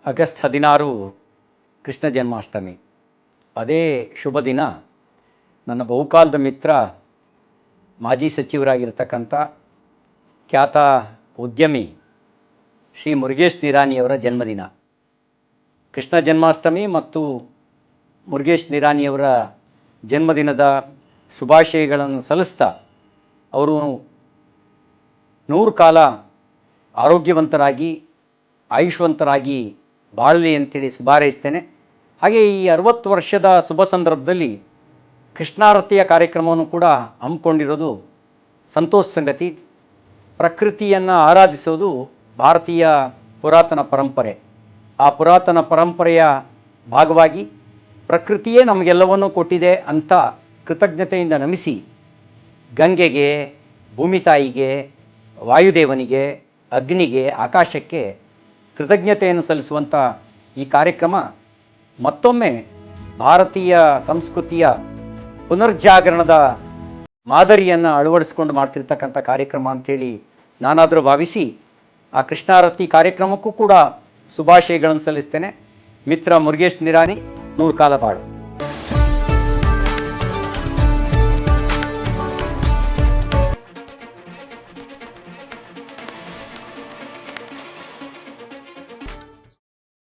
August 16 Krishna Janmashtami. ಅದೇ ಶುಭ ದಿನ ನನ್ನ ಬಹುಕಾಲದ ಮಿತ್ರ, ಮಾಜಿ ಸಚಿವರಾಗಿರ್ತಕ್ಕಂಥ ಖ್ಯಾತ ಉದ್ಯಮಿ ಶ್ರೀ ಮುರುಗೇಶ್ ನಿರಾಣಿಯವರ ಜನ್ಮದಿನ. ಕೃಷ್ಣ ಜನ್ಮಾಷ್ಟಮಿ ಮತ್ತು ಮುರುಗೇಶ್ ನಿರಾಣಿಯವರ ಜನ್ಮದಿನದ ಶುಭಾಶಯಗಳನ್ನು ಸಲ್ಲಿಸ್ತಾ ಅವರು 100 ಕಾಲ ಆರೋಗ್ಯವಂತರಾಗಿ ಆಯುಷ್ವಂತರಾಗಿ ಬಾಳಲಿ ಅಂತೇಳಿ ಶುಭಾರೈಸ್ತೇನೆ. ಹಾಗೆ ಈ 60 ವರ್ಷದ ಶುಭ ಸಂದರ್ಭದಲ್ಲಿ ಕೃಷ್ಣಾರತಿಯ ಕಾರ್ಯಕ್ರಮವನ್ನು ಕೂಡ ಹಮ್ಮಿಕೊಂಡಿರೋದು ಸಂತೋಷ ಸಂಗತಿ. ಪ್ರಕೃತಿಯನ್ನು ಆರಾಧಿಸೋದು ಭಾರತೀಯ ಪುರಾತನ ಪರಂಪರೆ. ಆ ಪುರಾತನ ಪರಂಪರೆಯ ಭಾಗವಾಗಿ ಪ್ರಕೃತಿಯೇ ನಮಗೆಲ್ಲವನ್ನೂ ಕೊಟ್ಟಿದೆ ಅಂತ ಕೃತಜ್ಞತೆಯಿಂದ ನಮಿಸಿ ಗಂಗೆಗೆ, ಭೂಮಿ ತಾಯಿಗೆ, ವಾಯುದೇವನಿಗೆ, ಅಗ್ನಿಗೆ, ಆಕಾಶಕ್ಕೆ ಕೃತಜ್ಞತೆಯನ್ನು ಸಲ್ಲಿಸುವಂಥ ಈ ಕಾರ್ಯಕ್ರಮ ಮತ್ತೊಮ್ಮೆ ಭಾರತೀಯ ಸಂಸ್ಕೃತಿಯ ಪುನರ್ಜಾಗರಣದ ಮಾದರಿಯನ್ನು ಅಳವಡಿಸ್ಕೊಂಡು ಮಾಡ್ತಿರ್ತಕ್ಕಂಥ ಕಾರ್ಯಕ್ರಮ ಅಂಥೇಳಿ ನಾನಾದರೂ ಭಾವಿಸಿ ಆ ಕೃಷ್ಣಾರತಿ ಕಾರ್ಯಕ್ರಮಕ್ಕೂ ಕೂಡ ಶುಭಾಶಯಗಳನ್ನು ಸಲ್ಲಿಸ್ತೇನೆ. ಮಿತ್ರ ಮುರುಗೇಶ್ ನಿರಾಣಿ 100 ಕಾಲ ಬಾಳು.